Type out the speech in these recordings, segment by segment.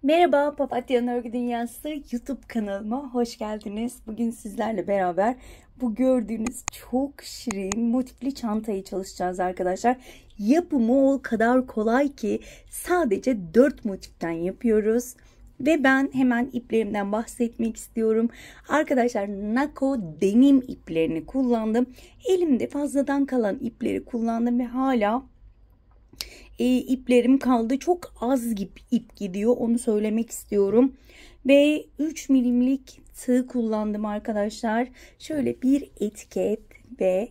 Merhaba, Papatya Örgü Dünyası YouTube kanalıma hoş geldiniz. Bugün sizlerle beraber bu gördüğünüz çok şirin motifli çantayı çalışacağız arkadaşlar. Yapımı o kadar kolay ki sadece 4 motiften yapıyoruz. Ve ben hemen iplerimden bahsetmek istiyorum. Arkadaşlar Nako denim iplerini kullandım. Elimde fazladan kalan ipleri kullandım ve hala iplerim kaldı. Çok az ip gidiyor. Onu söylemek istiyorum. Ve 3 milimlik tığ kullandım arkadaşlar. Şöyle bir etiket ve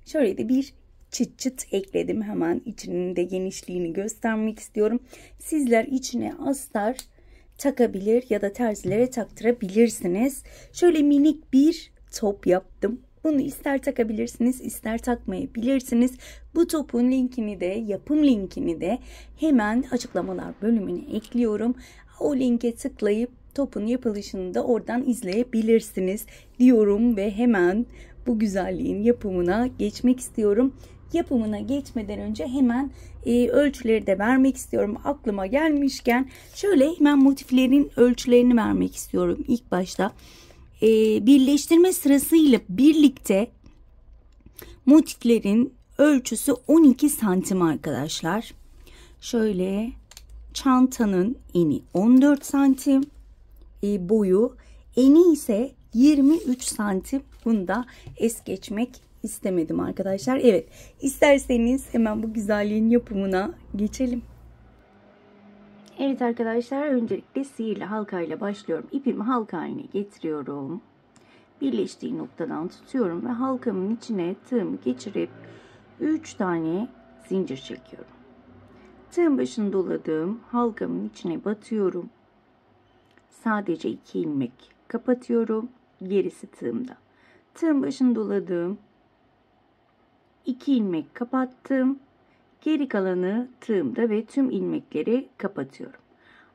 şöyle de bir çıt çıt ekledim. Hemen içinin de genişliğini göstermek istiyorum. Sizler içine astar takabilir ya da terzilere taktırabilirsiniz. Şöyle minik bir top yaptım. Bunu ister takabilirsiniz, ister takmayabilirsiniz. Bu topun linkini de, yapım linkini de hemen açıklamalar bölümüne ekliyorum. O linke tıklayıp topun yapılışını da oradan izleyebilirsiniz diyorum ve hemen bu güzelliğin yapımına geçmek istiyorum. Yapımına geçmeden önce hemen ölçüleri de vermek istiyorum. Aklıma gelmişken şöyle hemen motiflerin ölçülerini vermek istiyorum ilk başta. Birleştirme sırasıyla birlikte motiflerin ölçüsü 12 santim arkadaşlar. Şöyle çantanın eni 14 santim boyu, eni ise 23 santim. Bunu da es geçmek istemedim arkadaşlar. Evet, isterseniz hemen bu güzelliğin yapımına geçelim. Evet arkadaşlar, öncelikle sihirli halkayla başlıyorum. İpimi halka haline getiriyorum. Birleştiği noktadan tutuyorum ve halkamın içine tığımı geçirip 3 tane zincir çekiyorum. Tığın başını doladığım halkamın içine batıyorum. Sadece 2 ilmek kapatıyorum. Gerisi tığımda. Tığın başını doladığım 2 ilmek kapattım. Geri kalanı tığımda ve tüm ilmekleri kapatıyorum.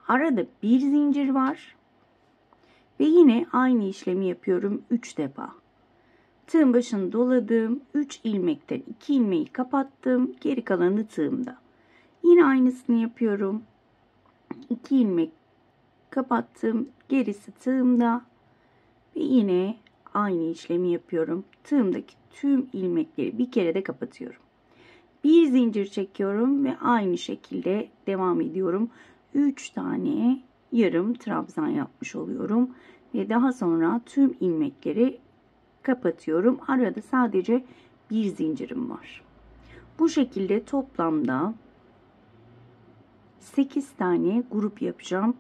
Arada bir zincir var. Ve yine aynı işlemi yapıyorum 3 defa. Tığın başını doladım. 3 ilmekten 2 ilmeği kapattım. Geri kalanı tığımda. Yine aynısını yapıyorum. 2 ilmek kapattım. Gerisi tığımda. Ve yine aynı işlemi yapıyorum. Tığımdaki tüm ilmekleri bir kere de kapatıyorum. Bir zincir çekiyorum ve aynı şekilde devam ediyorum. 3 tane yarım trabzan yapmış oluyorum. Ve daha sonra tüm ilmekleri kapatıyorum. Arada sadece bir zincirim var. Bu şekilde toplamda 8 tane grup yapacağım.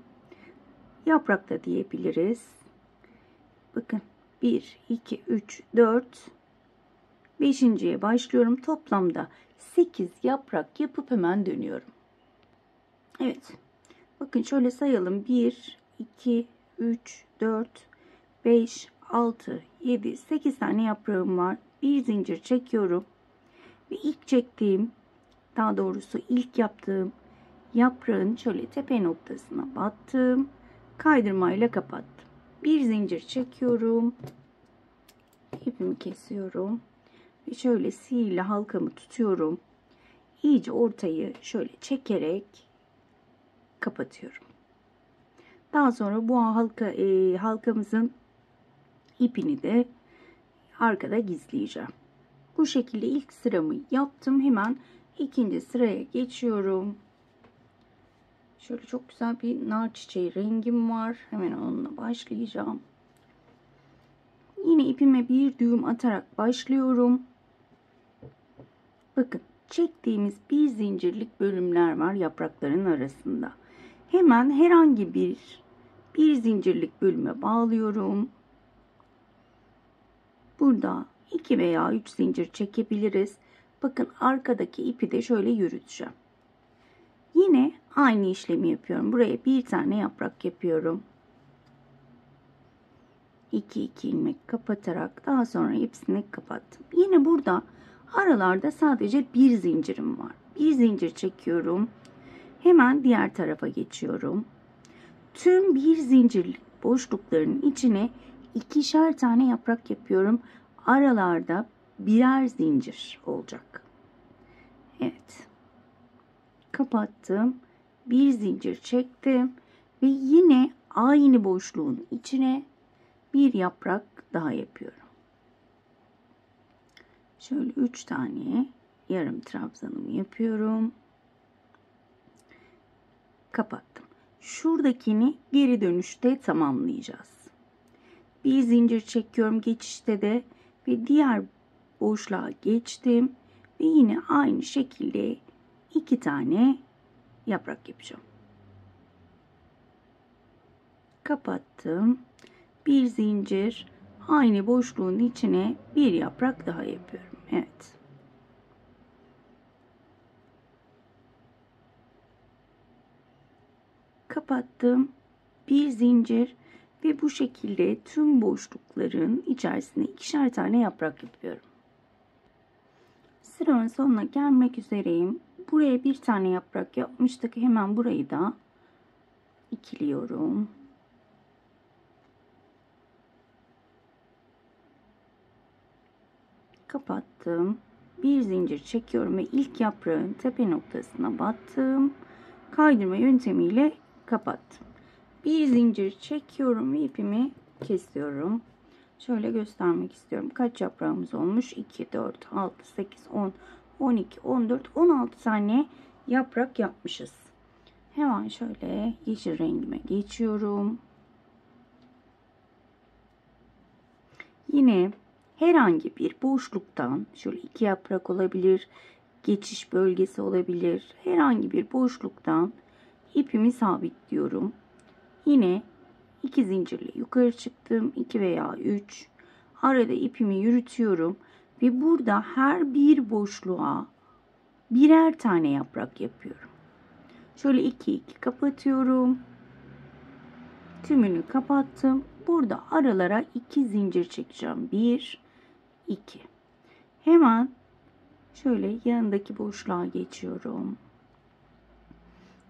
Yaprak da diyebiliriz. Bakın 1, 2, 3, 4, 5.'ye başlıyorum. Toplamda 8 yaprak yapıp hemen dönüyorum. Evet. Bakın şöyle sayalım. 1, 2, 3, 4, 5, 6, 7, 8 tane yaprağım var. Bir zincir çekiyorum. Ve ilk çektiğim, daha doğrusu ilk yaptığım yaprağın şöyle tepe noktasına battım. Kaydırmayla kapattım. Bir zincir çekiyorum. İpimi kesiyorum. Ve şöyle sihirli halkamı tutuyorum. İyice ortayı şöyle çekerek kapatıyorum. Daha sonra bu halkamızın ipini de arkada gizleyeceğim. Bu şekilde ilk sıramı yaptım. Hemen ikinci sıraya geçiyorum. Şöyle çok güzel bir nar çiçeği rengim var. Hemen onunla başlayacağım. Yine ipime bir düğüm atarak başlıyorum. Bakın çektiğimiz bir zincirlik bölümler var yaprakların arasında. Hemen herhangi bir zincirlik bölüme bağlıyorum. Burada 2 veya 3 zincir çekebiliriz. Bakın arkadaki ipi de şöyle yürüteceğim. Yine aynı işlemi yapıyorum. Buraya bir tane yaprak yapıyorum. 2 ilmek kapatarak daha sonra hepsini kapattım. Yine burada aralarda sadece bir zincirim var. Bir zincir çekiyorum. Hemen diğer tarafa geçiyorum. Tüm bir zincirlik boşlukların içine 2'şer tane yaprak yapıyorum. Aralarda birer zincir olacak. Evet. Kapattım. Bir zincir çektim Ve yine aynı boşluğun içine bir yaprak daha yapıyorum. Şöyle 3 tane yarım trabzanımı yapıyorum. Kapattım. Şuradakini geri dönüşte tamamlayacağız. Bir zincir çekiyorum geçişte de ve diğer boşluğa geçtim ve yine aynı şekilde 2 tane yaprak yapacağım. Kapattım. Bir zincir, aynı boşluğun içine bir yaprak daha yapıyorum. Evet. Kapattım. Bir zincir ve bu şekilde tüm boşlukların içerisine 2'şer tane yaprak yapıyorum. Sıranın sonuna gelmek üzereyim. Buraya bir tane yaprak yapmıştık. Hemen burayı da ikiliyorum. Kapattım. Bir zincir çekiyorum ve ilk yaprağın tepe noktasına battım. Kaydırma yöntemiyle kapattım. Bir zincir çekiyorum ve ipimi kesiyorum. Şöyle göstermek istiyorum. Kaç yaprağımız olmuş? 2, 4, 6, 8, 10, 12, 14, 16 tane yaprak yapmışız. Hemen şöyle yeşil rengime geçiyorum. Yine herhangi bir boşluktan şöyle 2 yaprak olabilir, geçiş bölgesi olabilir. Herhangi bir boşluktan ipimi sabitliyorum. Yine 2 zincirle yukarı çıktım. 2 veya 3. Arada ipimi yürütüyorum ve burada her bir boşluğa birer tane yaprak yapıyorum. Şöyle 2 kapatıyorum. Tümünü kapattım. Burada aralara 2 zincir çekeceğim. 1, 2. Hemen şöyle yanındaki boşluğa geçiyorum.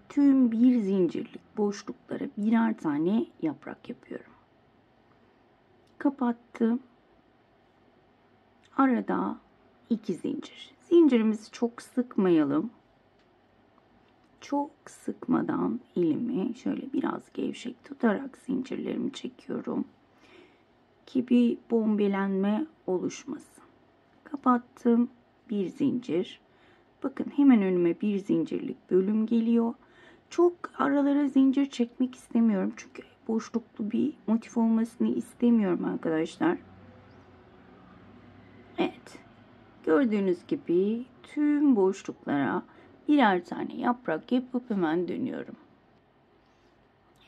Tüm bir zincirlik boşluklara birer tane yaprak yapıyorum. Kapattım. Arada 2 zincir. Zincirimizi çok sıkmayalım. Çok sıkmadan elimi şöyle biraz gevşek tutarak zincirlerimi çekiyorum. Ki bir bombelenme oluşmasın. Kapattım. Bir zincir. Bakın hemen önüme bir zincirlik bölüm geliyor. Çok aralara zincir çekmek istemiyorum. Çünkü boşluklu bir motif olmasını istemiyorum arkadaşlar. Evet. Gördüğünüz gibi tüm boşluklara birer tane yaprak yapıp hemen dönüyorum.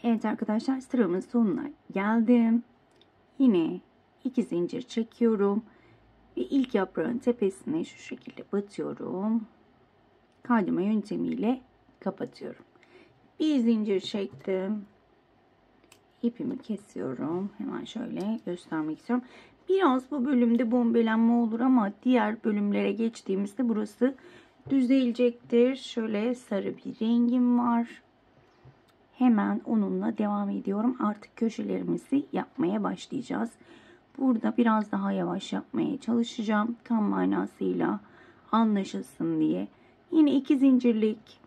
Evet arkadaşlar, sıramın sonuna geldim. Yine 2 zincir çekiyorum. Ve ilk yaprağın tepesine şu şekilde batıyorum. Kaydırma yöntemiyle kapatıyorum. Bir zincir çektim. İpimi kesiyorum. Hemen şöyle göstermek istiyorum. Biraz bu bölümde bombelenme olur ama diğer bölümlere geçtiğimizde burası düzelecektir. Şöyle sarı bir rengim var. Hemen onunla devam ediyorum. Artık köşelerimizi yapmaya başlayacağız. Burada biraz daha yavaş yapmaya çalışacağım. Tam manasıyla anlaşılsın diye. Yine 2 zincirlik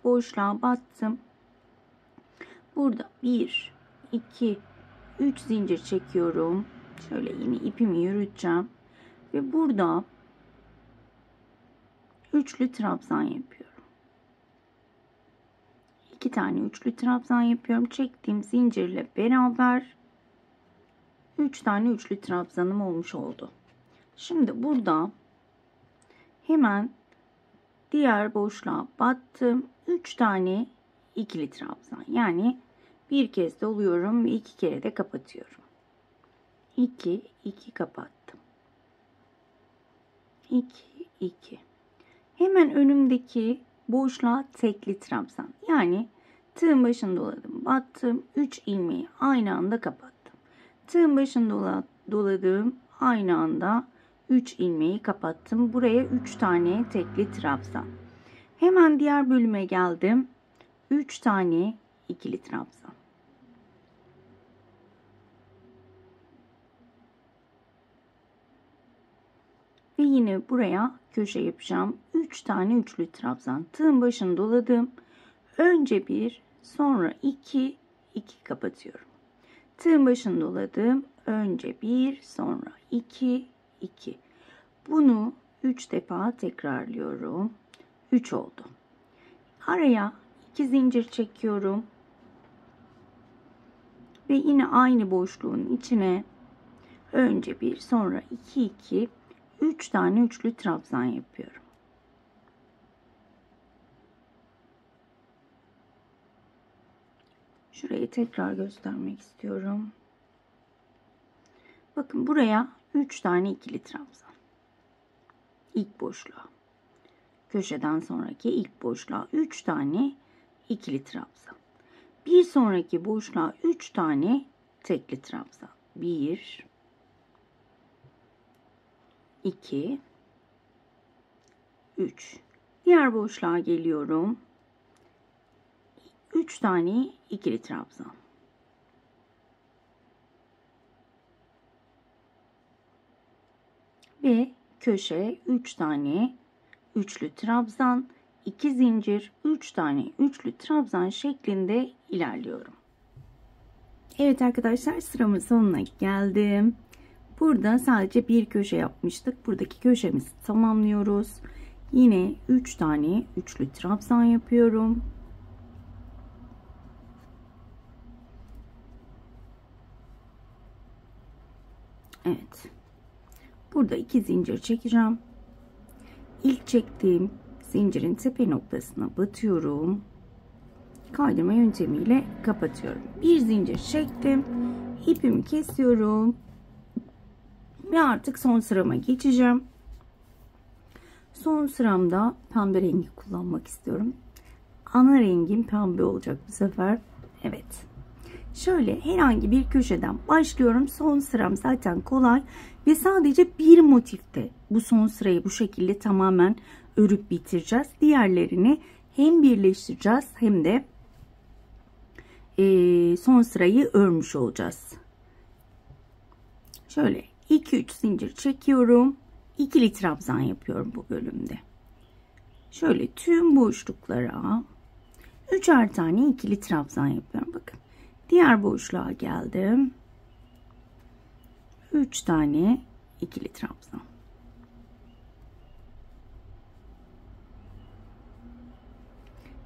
boşluğa battım. Burada 1, 2, 3 zincir çekiyorum. Şöyle yine ipimi yürüteceğim. Ve burada üçlü trabzan yapıyorum. 2 tane üçlü trabzan yapıyorum. Çektiğim zincirle beraber 3 tane üçlü trabzanım olmuş oldu. Şimdi burada hemen diğer boşluğa battım. 3 tane ikili trabzan. Yani bir kez doluyorum ve 2 kere de kapatıyorum. 2, 2 kapattım. 2, 2. Hemen önümdeki boşluğa tekli trabzan. Yani tığın başını doladım, battım. 3 ilmeği aynı anda kapattım. Tığın başını doladım, aynı anda 3 ilmeği kapattım. Buraya 3 tane tekli trabzan. Hemen diğer bölüme geldim. 3 tane ikili trabzan. Ve yine buraya köşe yapacağım. 3 tane üçlü trabzan. Tığın başını doladım. Önce 1, sonra 2, 2 kapatıyorum. Tığın başını doladım. Önce 1, sonra 2, 2. Bunu 3 defa tekrarlıyorum. 3 oldu. Araya 2 zincir çekiyorum. Ve yine aynı boşluğun içine önce 1, sonra 2, 2, 3 tane üçlü trabzan yapıyorum. Şurayı tekrar göstermek istiyorum. Bakın buraya 3 tane ikili trabzan. İlk boşluğa. Köşeden sonraki ilk boşluğa 3 tane ikili trabzan. Bir sonraki boşluğa 3 tane tekli trabzan. 1, 2, 3. Diğer boşluğa geliyorum. 3 tane ikili trabzan. Ve köşe 3 tane üçlü trabzan, 2 zincir, 3 tane üçlü trabzan şeklinde ilerliyorum. Evet arkadaşlar, sıramın sonuna geldim. Burada sadece bir köşe yapmıştık. Buradaki köşemizi tamamlıyoruz. Yine 3 tane üçlü trabzan yapıyorum. Evet. Burada 2 zincir çekeceğim. İlk çektiğim zincirin tepe noktasına batıyorum. Kaydırma yöntemiyle kapatıyorum. Bir zincir çektim. İpimi kesiyorum. Ve artık son sırama geçeceğim. Son sıramda pembe rengi kullanmak istiyorum. Ana rengim pembe olacak bu sefer. Evet. Şöyle herhangi bir köşeden başlıyorum. Son sıram zaten kolay. Ve sadece bir motifte bu son sırayı bu şekilde tamamen örüp bitireceğiz. Diğerlerini hem birleştireceğiz hem de son sırayı örmüş olacağız. Şöyle 2-3 zincir çekiyorum. İkili trabzan yapıyorum bu bölümde. Şöyle tüm boşluklara 3'er tane ikili trabzan yapıyorum. Bakın. Diğer boşluğa geldim. 3 tane ikili trabzan.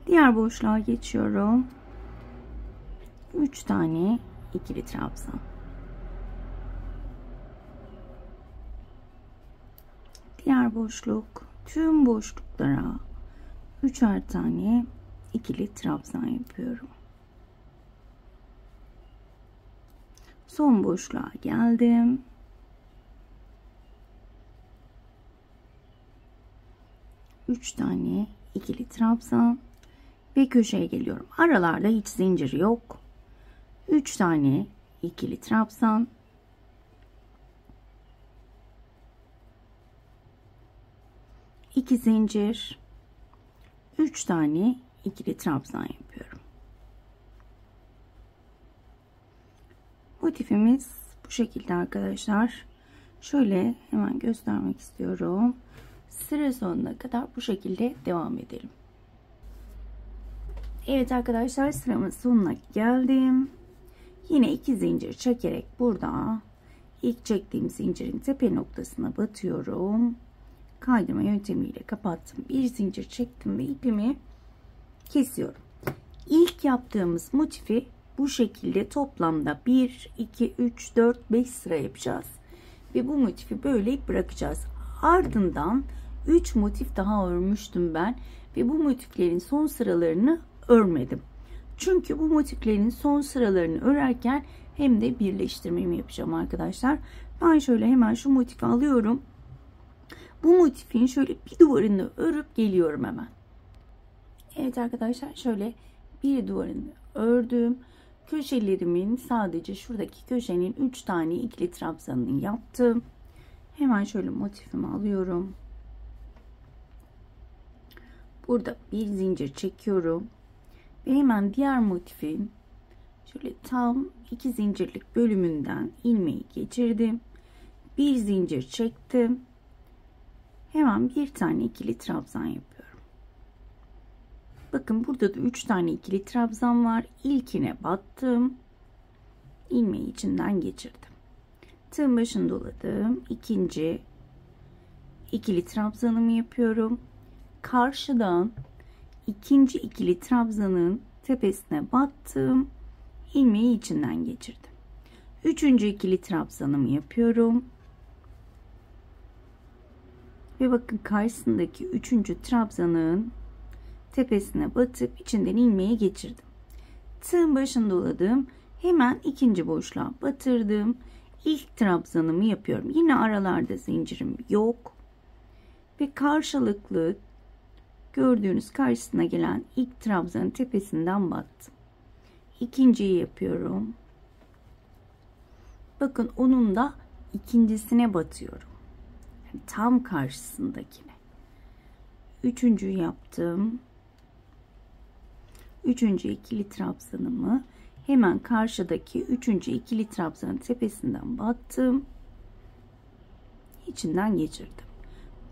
Diğer boşluğa geçiyorum. 3 tane ikili trabzan. Diğer boşluk, tüm boşluklara 3'er tane ikili trabzan yapıyorum. Son boşluğa geldim. Üç tane ikili trabzan ve köşeye geliyorum. Aralarda hiç zincir yok. 3 tane ikili trabzan. İki zincir. 3 tane ikili trabzan yapıyorum. Motifimiz bu şekilde arkadaşlar. Şöyle hemen göstermek istiyorum. Sıra sonuna kadar bu şekilde devam edelim. Evet arkadaşlar, sıramın sonuna geldim. Yine 2 zincir çekerek burada ilk çektiğim zincirin tepe noktasına batıyorum. Kaydırma yöntemiyle kapattım. Bir zincir çektim ve ipimi kesiyorum. İlk yaptığımız motifi bu şekilde toplamda 1, 2, 3, 4, 5 sıra yapacağız. Ve bu motifi böyle bırakacağız. Ardından 3 motif daha örmüştüm ben. Ve bu motiflerin son sıralarını örmedim. Çünkü bu motiflerin son sıralarını örerken hem de birleştirmemi yapacağım arkadaşlar. Ben şöyle hemen şu motifi alıyorum. Bu motifin şöyle bir duvarını örüp geliyorum hemen. Evet arkadaşlar, şöyle bir duvarını ördüm. Köşelerimin sadece şuradaki köşenin 3 tane ikili trabzanını yaptım. Hemen şöyle motifimi alıyorum. Burada bir zincir çekiyorum. Ve hemen diğer motifin şöyle tam 2 zincirlik bölümünden ilmeği geçirdim. Bir zincir çektim. Hemen bir tane ikili trabzan yapıyorum. Bakın burada da 3 tane ikili trabzan var. İlkine battım. İlmeği içinden geçirdim. Tığın başını doladım. İkinci ikili trabzanımı yapıyorum. Karşıdan ikinci ikili trabzanın tepesine battım. İlmeği içinden geçirdim. Üçüncü ikili trabzanımı yapıyorum. Ve bakın karşısındaki üçüncü trabzanın tepesine batıp içinden ilmeği geçirdim. Tığın başını doladım. Hemen ikinci boşluğa batırdım. İlk trabzanımı yapıyorum. Yine aralarda zincirim yok. Ve karşılıklı gördüğünüz karşısına gelen ilk trabzanın tepesinden battım. İkinciyi yapıyorum. Bakın onun da ikincisine batıyorum. Yani tam karşısındakine. Üçüncüyü yaptım. Üçüncü ikili trabzanımı hemen karşıdaki üçüncü ikili trabzanın tepesinden battım. İçinden geçirdim.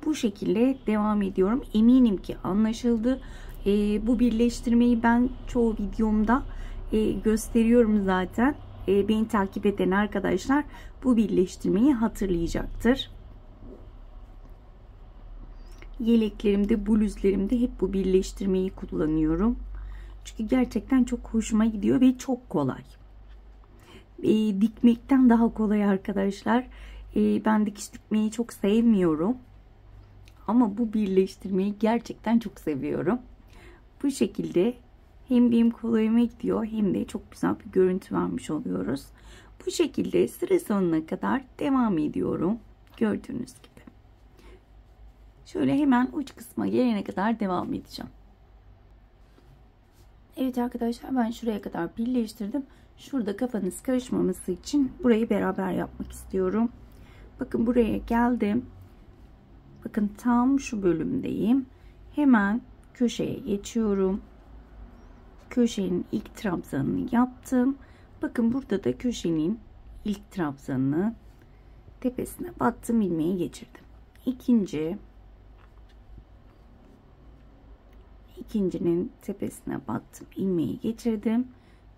Bu şekilde devam ediyorum. Eminim ki anlaşıldı. Bu birleştirmeyi ben çoğu videomda gösteriyorum zaten. Beni takip eden arkadaşlar bu birleştirmeyi hatırlayacaktır. Yeleklerimde, bluzlerimde hep bu birleştirmeyi kullanıyorum. Çünkü gerçekten çok hoşuma gidiyor ve çok kolay. Dikmekten daha kolay arkadaşlar. Ben dikiş dikmeyi çok sevmiyorum. Ama bu birleştirmeyi gerçekten çok seviyorum. Bu şekilde hem benim kolayıma gidiyor hem de çok güzel bir görüntü vermiş oluyoruz. Bu şekilde sıra sonuna kadar devam ediyorum. Gördüğünüz gibi. Şöyle hemen uç kısma gelene kadar devam edeceğim. Evet arkadaşlar, ben şuraya kadar birleştirdim. Şurada kafanız karışmaması için burayı beraber yapmak istiyorum. Bakın buraya geldim. Bakın tam şu bölümdeyim. Hemen köşeye geçiyorum. Köşenin ilk trabzanını yaptım. Bakın burada da köşenin ilk trabzanını tepesine battım, ilmeği geçirdim. İkincinin tepesine battım, ilmeği geçirdim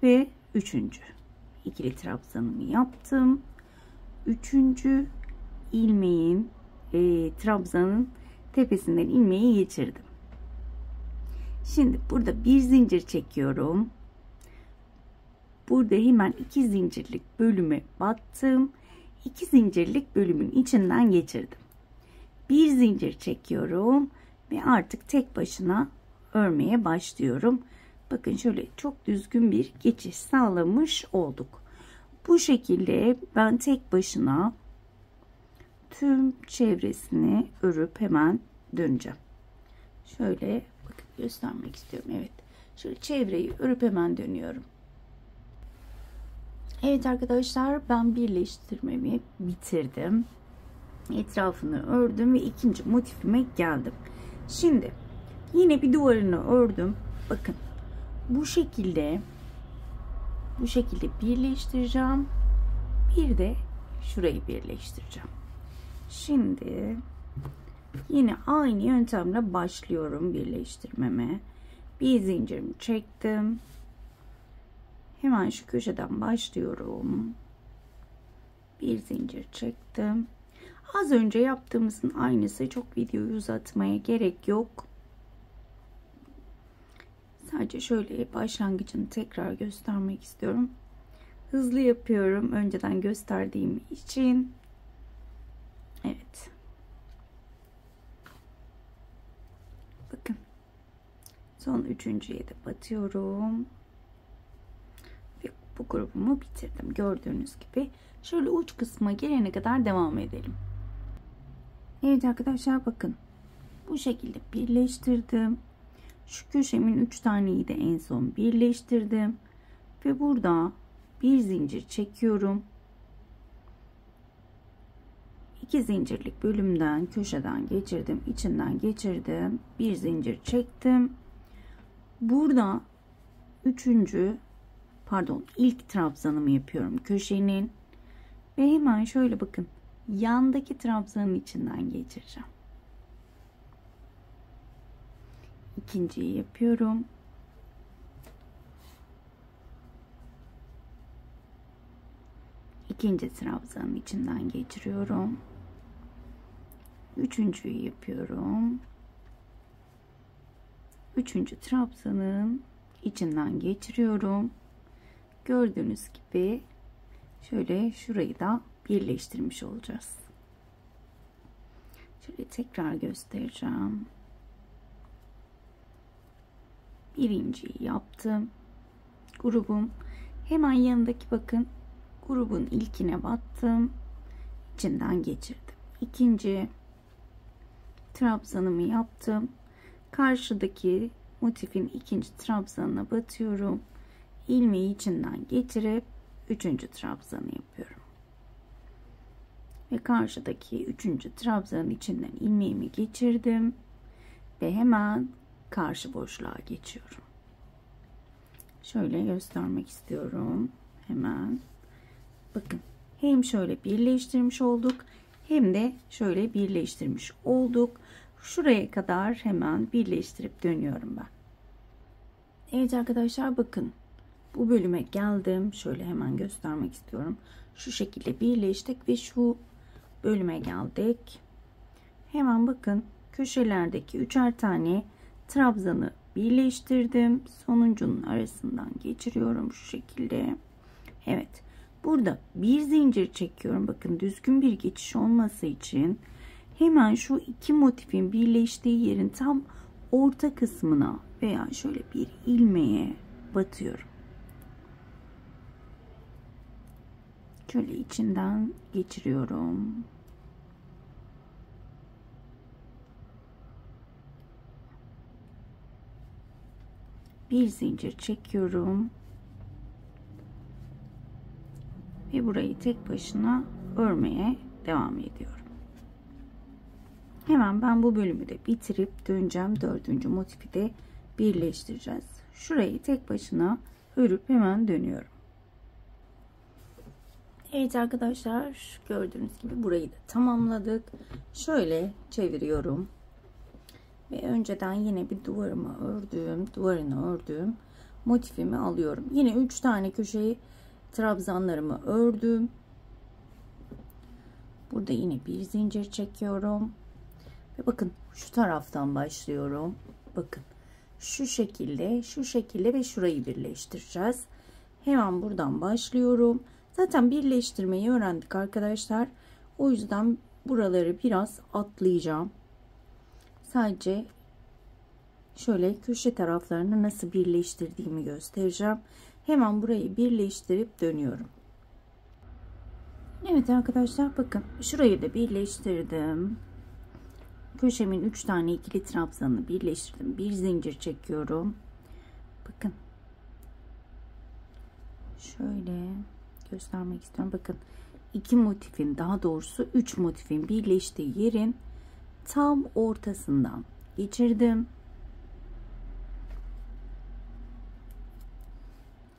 ve üçüncü ikili trabzanımı yaptım. Üçüncü ilmeğin trabzanın tepesinden ilmeği geçirdim. Şimdi burada bir zincir çekiyorum. Burada hemen 2 zincirlik bölüme battım. 2 zincirlik bölümün içinden geçirdim. Bir zincir çekiyorum ve artık tek başına örmeye başlıyorum. Bakın şöyle çok düzgün bir geçiş sağlamış olduk. Bu şekilde ben tek başına tüm çevresini örüp hemen döneceğim. Şöyle bakın göstermek istiyorum. Evet. Şöyle çevreyi örüp hemen dönüyorum. Evet arkadaşlar, ben birleştirmemi bitirdim. Etrafını ördüm ve ikinci motifime geldim. Şimdi yine bir duvarını ördüm. Bakın bu şekilde birleştireceğim. Bir de şurayı birleştireceğim. Şimdi yine aynı yöntemle başlıyorum birleştirmeme. Bir zincirimi çektim. Hemen şu köşeden başlıyorum. Bir zincir çektim. Az önce yaptığımızın aynısı, çok videoyu uzatmaya gerek yok. Sadece şöyle başlangıcını tekrar göstermek istiyorum. Hızlı yapıyorum önceden gösterdiğim için. Evet. Bakın. Son üçüncüye de batıyorum. Ve bu grubumu bitirdim. Gördüğünüz gibi. Şöyle uç kısma gelene kadar devam edelim. Evet arkadaşlar, bakın. Bu şekilde birleştirdim. Şu köşemin 3 taneyi de en son birleştirdim. Ve burada bir zincir çekiyorum. 2 zincirlik bölümden köşeden geçirdim, içinden geçirdim, bir zincir çektim. Burada ilk trabzanımı yapıyorum köşenin ve hemen şöyle bakın yandaki trabzanın içinden geçireceğim. İkinciyi yapıyorum. ikinci trabzanın içinden geçiriyorum. Üçüncüyü yapıyorum. Üçüncü trabzanın içinden geçiriyorum. Gördüğünüz gibi şöyle şurayı da birleştirmiş olacağız. Şöyle tekrar göstereceğim. Birinciyi yaptım. Grubum hemen yanındaki bakın grubun ilkine battım. İçinden geçirdim. İkinci trabzanımı yaptım. Karşıdaki motifin ikinci trabzanına batıyorum. İlmeği içinden geçirip üçüncü trabzanı yapıyorum. Ve karşıdaki üçüncü trabzanın içinden ilmeğimi geçirdim. Ve hemen karşı boşluğa geçiyorum. Şöyle göstermek istiyorum. Hemen bakın hem şöyle birleştirmiş olduk hem de şöyle birleştirmiş olduk. Şuraya kadar hemen birleştirip dönüyorum ben. Evet arkadaşlar bakın bu bölüme geldim. Şöyle hemen göstermek istiyorum. Şu şekilde birleştik ve şu bölüme geldik. Hemen bakın köşelerdeki üçer tane trabzanı birleştirdim. Sonuncunun arasından geçiriyorum şu şekilde. Evet. Burada bir zincir çekiyorum. Bakın düzgün bir geçiş olması için hemen şu iki motifin birleştiği yerin tam orta kısmına veya şöyle bir ilmeğe batıyorum. Şöyle içinden geçiriyorum. Bir zincir çekiyorum. Ve burayı tek başına örmeye devam ediyorum. Hemen ben bu bölümü de bitirip döneceğim. Dördüncü motifi de birleştireceğiz. Şurayı tek başına örüp hemen dönüyorum. Evet arkadaşlar gördüğünüz gibi burayı da tamamladık. Şöyle çeviriyorum. Ve önceden yine bir duvarını ördüğüm motifimi alıyorum. Yine 3 tane köşeyi trabzanlarımı ördüm. Burada yine bir zincir çekiyorum. Ve bakın şu taraftan başlıyorum. Bakın şu şekilde ve şurayı birleştireceğiz. Hemen buradan başlıyorum. Zaten birleştirmeyi öğrendik arkadaşlar. O yüzden buraları biraz atlayacağım. Sadece şöyle köşe taraflarını nasıl birleştirdiğimi göstereceğim. Hemen burayı birleştirip dönüyorum. Evet arkadaşlar bakın şurayı da birleştirdim. Köşemin 3 tane ikili trabzanını birleştirdim. Bir zincir çekiyorum. Bakın. Şöyle göstermek istiyorum. Bakın iki motifin daha doğrusu 3 motifin birleştiği yerin tam ortasından geçirdim.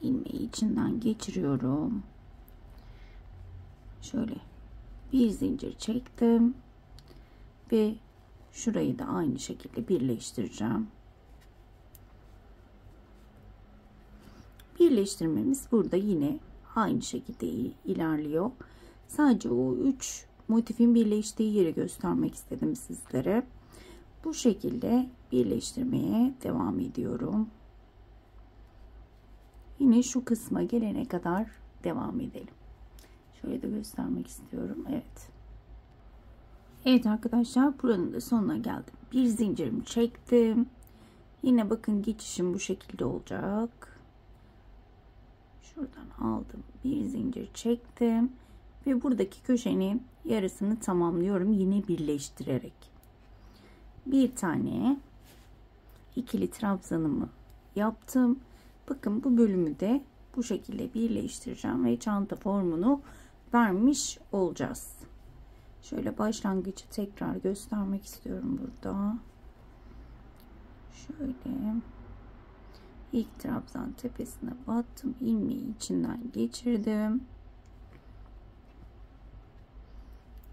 İlmeği içinden geçiriyorum. Şöyle bir zincir çektim ve şurayı da aynı şekilde birleştireceğim. Birleştirmemiz burada yine aynı şekilde ilerliyor. Sadece o 3 motifin birleştiği yeri göstermek istedim sizlere. Bu şekilde birleştirmeye devam ediyorum. Yine şu kısma gelene kadar devam edelim. Şöyle de göstermek istiyorum. Evet. Evet arkadaşlar buranın da sonuna geldim. Bir zincirimi çektim. Yine bakın geçişim bu şekilde olacak. Şuradan aldım. Bir zincir çektim. Ve buradaki köşenin yarısını tamamlıyorum. Yine birleştirerek. Bir tane ikili trabzanımı yaptım. Bakın bu bölümü de bu şekilde birleştireceğim ve çanta formunu vermiş olacağız. Şöyle başlangıcı tekrar göstermek istiyorum burada. Şöyle ilk trabzan tepesine battım, ilmeği içinden geçirdim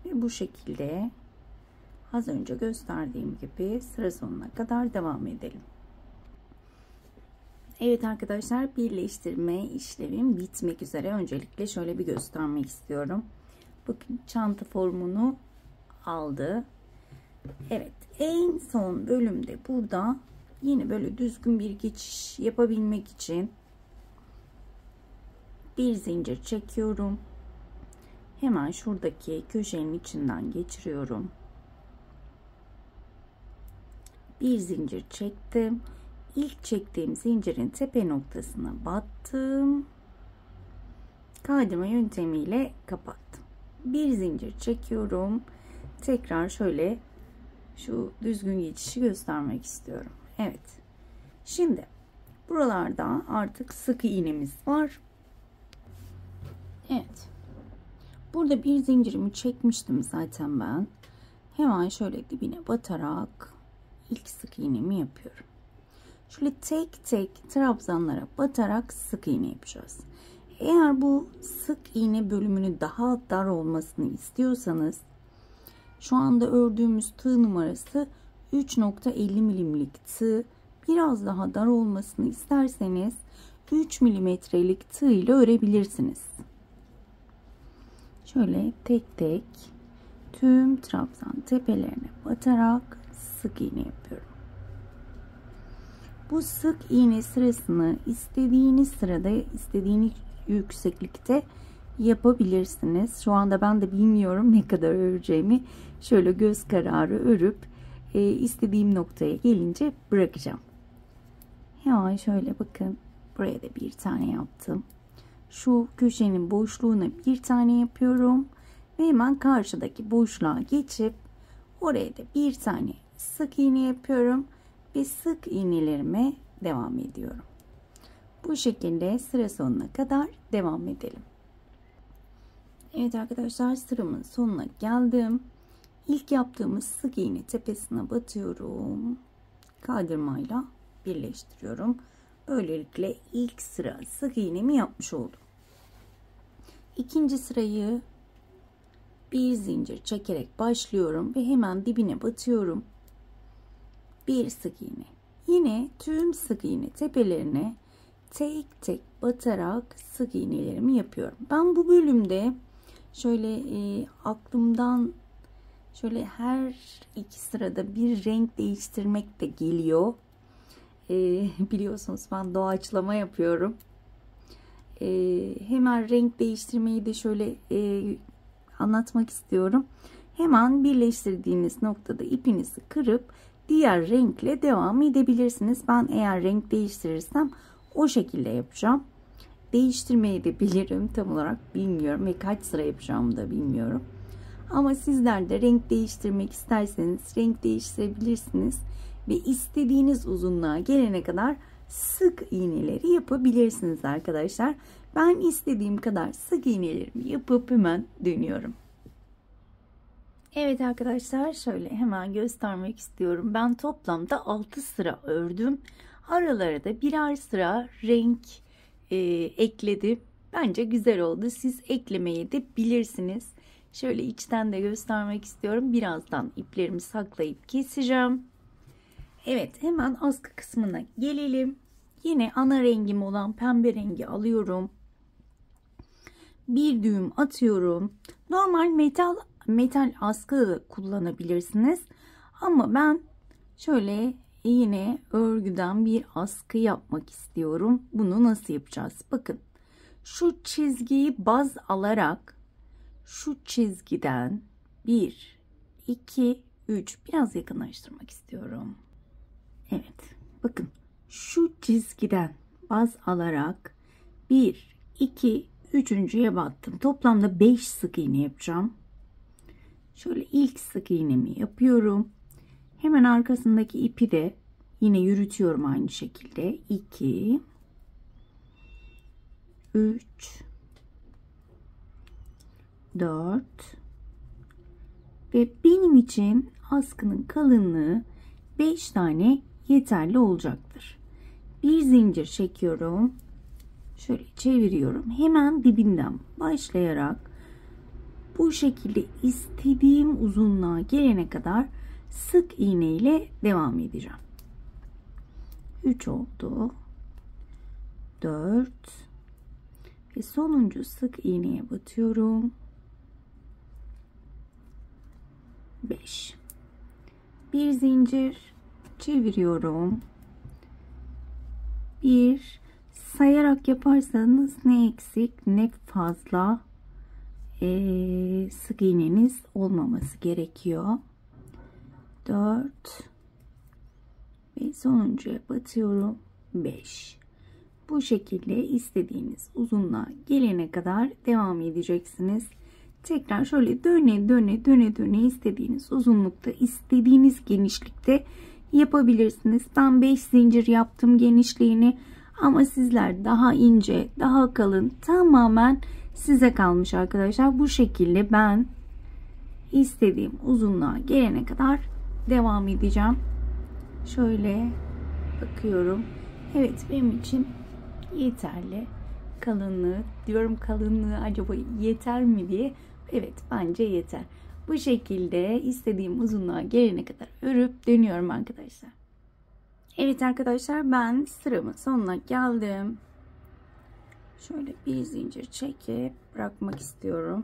ve bu şekilde az önce gösterdiğim gibi sıra sonuna kadar devam edelim. Evet arkadaşlar, birleştirme işlemim bitmek üzere. Öncelikle şöyle bir göstermek istiyorum. Bakın, çanta formunu aldı. Evet, en son bölümde burada yine böyle düzgün bir geçiş yapabilmek için bir zincir çekiyorum. Hemen şuradaki köşenin içinden geçiriyorum. Bir zincir çektim. İlk çektiğim zincirin tepe noktasına battım. Kaydırma yöntemiyle kapattım. Bir zincir çekiyorum. Tekrar şöyle şu düzgün geçişi göstermek istiyorum. Evet. Şimdi buralarda artık sık iğnemiz var. Evet. Burada bir zincirimi çekmiştim zaten ben. Hemen şöyle dibine batarak ilk sık iğnemi yapıyorum. Şöyle tek tek trabzanlara batarak sık iğne yapacağız. Eğer bu sık iğne bölümünü daha dar olmasını istiyorsanız, şu anda ördüğümüz tığ numarası 3.50 milimlik tığ. Biraz daha dar olmasını isterseniz 3 milimetrelik tığ ile örebilirsiniz. Şöyle tek tek tüm trabzan tepelerine batarak sık iğne yapıyorum. Bu sık iğne sırasını istediğiniz sırada, istediğiniz yükseklikte yapabilirsiniz. Şu anda ben de bilmiyorum ne kadar öreceğimi. Şöyle göz kararı örüp istediğim noktaya gelince bırakacağım. Hemen şöyle bakın, buraya da bir tane yaptım. Şu köşenin boşluğuna bir tane yapıyorum ve hemen karşıdaki boşluğa geçip oraya da bir tane sık iğne yapıyorum ve sık iğnelerime devam ediyorum. Bu şekilde sıra sonuna kadar devam edelim. Evet arkadaşlar, sıramın sonuna geldim. İlk yaptığımız sık iğne tepesine batıyorum. Kaydırmayla birleştiriyorum. Böylelikle ilk sıra sık iğnemi yapmış oldum. İkinci sırayı bir zincir çekerek başlıyorum ve hemen dibine batıyorum. Bir sık iğne. Yine tüm sık iğne tepelerine tek tek batarak sık iğnelerimi yapıyorum. Ben bu bölümde şöyle aklımdan şöyle her iki sırada bir renk değiştirmek de geliyor. Biliyorsunuz ben doğaçlama yapıyorum. Hemen renk değiştirmeyi de şöyle anlatmak istiyorum. Hemen birleştirdiğiniz noktada ipinizi kırıp diğer renkle devam edebilirsiniz. Ben eğer renk değiştirirsem o şekilde yapacağım. Değiştirmeyi de bilirim, tam olarak bilmiyorum ve kaç sıra yapacağımı da bilmiyorum. Ama sizler de renk değiştirmek isterseniz renk değiştirebilirsiniz ve istediğiniz uzunluğa gelene kadar sık iğneleri yapabilirsiniz arkadaşlar. Ben istediğim kadar sık iğnelerimi yapıp hemen dönüyorum. Evet arkadaşlar, şöyle hemen göstermek istiyorum. Ben toplamda 6 sıra ördüm. Aralara da birer sıra renk ekledim. Bence güzel oldu. Siz eklemeyi de bilirsiniz. Şöyle içten de göstermek istiyorum. Birazdan iplerimi saklayıp keseceğim. Evet, hemen askı kısmına gelelim. Yine ana rengim olan pembe rengi alıyorum. Bir düğüm atıyorum. Normal metal askı da kullanabilirsiniz. Ama ben şöyle yine örgüden bir askı yapmak istiyorum. Bunu nasıl yapacağız? Bakın, şu çizgiyi baz alarak şu çizgiden 1, 2, 3 biraz yakınlaştırmak istiyorum. Evet, bakın şu çizgiden baz alarak 1, 2, 3.'ye battım. Toplamda 5 sık iğne yapacağım. Şöyle ilk sık iğnemi yapıyorum. Hemen arkasındaki ipi de yine yürütüyorum aynı şekilde. 2, 3, 4 ve benim için askının kalınlığı 5 tane yeterli olacaktır. Bir zincir çekiyorum. Şöyle çeviriyorum. Hemen dibinden başlayarak bu şekilde istediğim uzunluğa gelene kadar sık iğne ile devam edeceğim. 3 oldu. 4 ve sonuncu sık iğneye batıyorum. 5. Bir zincir çeviriyorum. 1 sayarak yaparsanız ne eksik ne fazla sık iğneniz olmaması gerekiyor. 4 ve sonuncuya batıyorum. 5. Bu şekilde istediğiniz uzunluğa gelene kadar devam edeceksiniz. Tekrar şöyle döne istediğiniz uzunlukta, istediğiniz genişlikte yapabilirsiniz. Ben 5 zincir yaptım genişliğini, ama sizler daha ince, daha kalın, tamamen size kalmış arkadaşlar. Bu şekilde ben istediğim uzunluğa gelene kadar devam edeceğim. Şöyle bakıyorum. Evet, benim için yeterli. Kalınlığı diyorum, kalınlığı acaba yeter mi diye. Evet, bence yeter. Bu şekilde istediğim uzunluğa gelene kadar örüp dönüyorum arkadaşlar. Evet arkadaşlar, ben sıramın sonuna geldim. Şöyle bir zincir çekip bırakmak istiyorum.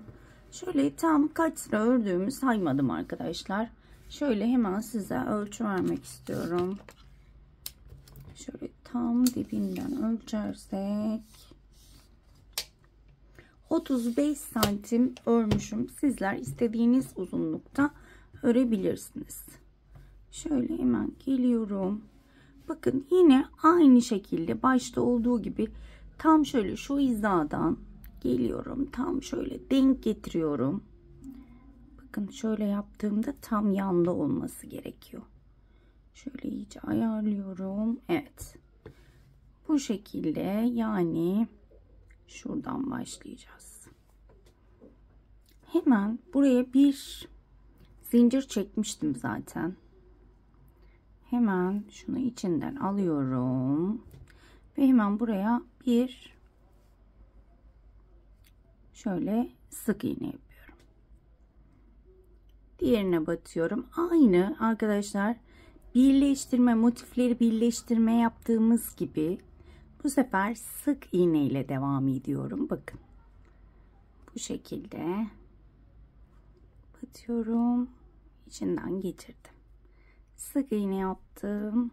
Şöyle tam kaç sıra ördüğümü saymadım arkadaşlar. Şöyle hemen size ölçü vermek istiyorum. Şöyle tam dibinden ölçersek 35 santim örmüşüm. Sizler istediğiniz uzunlukta örebilirsiniz. Şöyle hemen geliyorum. Bakın yine aynı şekilde başta olduğu gibi tam şöyle şu hizadan geliyorum. Tam şöyle denk getiriyorum. Bakın şöyle yaptığımda tam yanda olması gerekiyor. Şöyle iyice ayarlıyorum. Evet. Bu şekilde, yani şuradan başlayacağız. Hemen buraya bir zincir çekmiştim zaten. Hemen şunu içinden alıyorum ve hemen buraya bir şöyle sık iğne yapıyorum. Diğerine batıyorum. Aynı arkadaşlar, birleştirme, motifleri birleştirme yaptığımız gibi bu sefer sık iğne ile devam ediyorum. Bakın bu şekilde batıyorum, içinden geçirdim, sık iğne yaptım,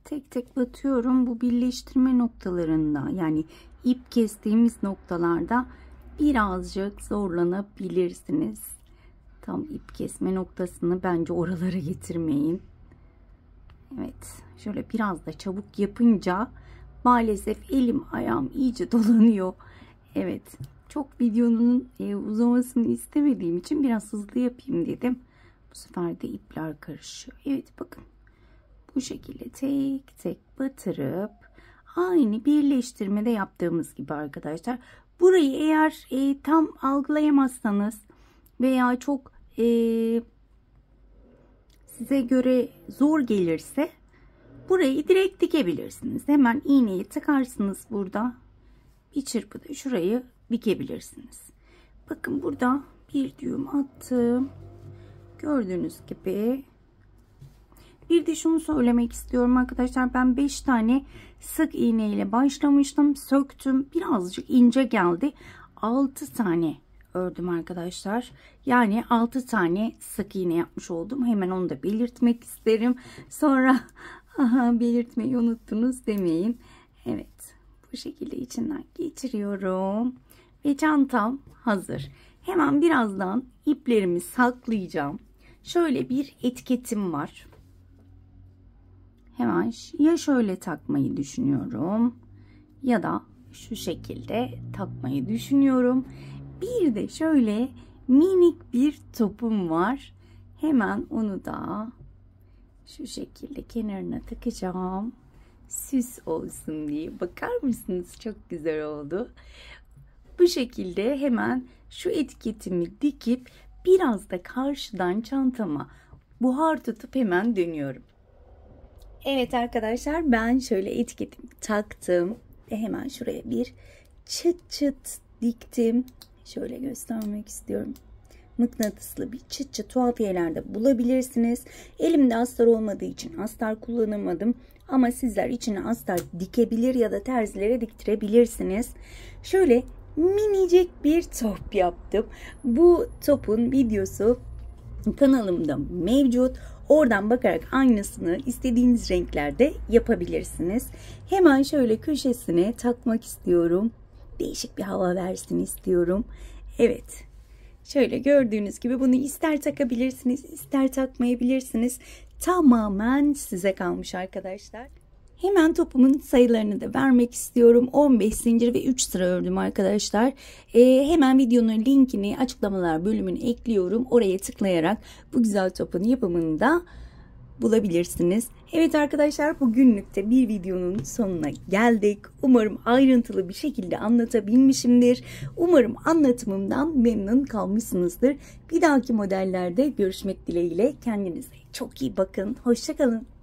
tek tek batıyorum. Bu birleştirme noktalarında, yani ip kestiğimiz noktalarda birazcık zorlanabilirsiniz. Tam ip kesme noktasını bence oralara getirmeyin. Evet, şöyle biraz da çabuk yapınca maalesef elim ayağım iyice dolanıyor. Evet, çok videonun uzamasını istemediğim için biraz hızlı yapayım dedim. Bu sefer de ipler karışıyor. Evet, bakın bu şekilde tek tek batırıp aynı birleştirmede yaptığımız gibi arkadaşlar. Burayı eğer tam algılayamazsanız veya çok size göre zor gelirse burayı direkt dikebilirsiniz. Hemen iğneyi tıkarsınız burada. Bir çırpıda şurayı dikebilirsiniz. Bakın burada bir düğüm attım. Gördüğünüz gibi. Bir de şunu söylemek istiyorum arkadaşlar. Ben 5 tane sık iğne ile başlamıştım. Söktüm. Birazcık ince geldi. 6 tane ördüm arkadaşlar. Yani 6 tane sık iğne yapmış oldum. Hemen onu da belirtmek isterim. Sonra aha, belirtmeyi unuttunuz demeyin. Evet. Bu şekilde içinden geçiriyorum. Ve çantam hazır. Hemen birazdan iplerimi saklayacağım. Şöyle bir etiketim var. Hemen ya şöyle takmayı düşünüyorum ya da şu şekilde takmayı düşünüyorum. Bir de şöyle minik bir topum var. Hemen onu da şu şekilde kenarına takacağım. Süs olsun diye. Bakar mısınız? Çok güzel oldu. Bu şekilde hemen şu etiketimi dikip biraz da karşıdan çantama buhar tutup hemen dönüyorum. Evet arkadaşlar, ben şöyle etiketimi taktım ve hemen şuraya bir çıt çıt diktim. Şöyle göstermek istiyorum. mıknatıslı bir çıt çıt tuhafiyelerde bulabilirsiniz. Elimde astar olmadığı için astar kullanamadım. Ama sizler içine astar dikebilir ya da terzilere diktirebilirsiniz. Şöyle minicik bir top yaptım. Bu topun videosu kanalımda mevcut. Oradan bakarak aynısını istediğiniz renklerde yapabilirsiniz. Hemen şöyle köşesine takmak istiyorum. Değişik bir hava versin istiyorum. Evet. Şöyle gördüğünüz gibi bunu ister takabilirsiniz, ister takmayabilirsiniz. Tamamen size kalmış arkadaşlar. Hemen topumun sayılarını da vermek istiyorum. 15 zincir ve 3 sıra ördüm arkadaşlar. Hemen videonun linkini açıklamalar bölümüne ekliyorum. Oraya tıklayarak bu güzel topun yapımını da bulabilirsiniz. Evet arkadaşlar, bugünlük de bir videonun sonuna geldik. Umarım ayrıntılı bir şekilde anlatabilmişimdir. Umarım anlatımımdan memnun kalmışsınızdır. Bir dahaki modellerde görüşmek dileğiyle. Kendinize çok iyi bakın. Hoşça kalın.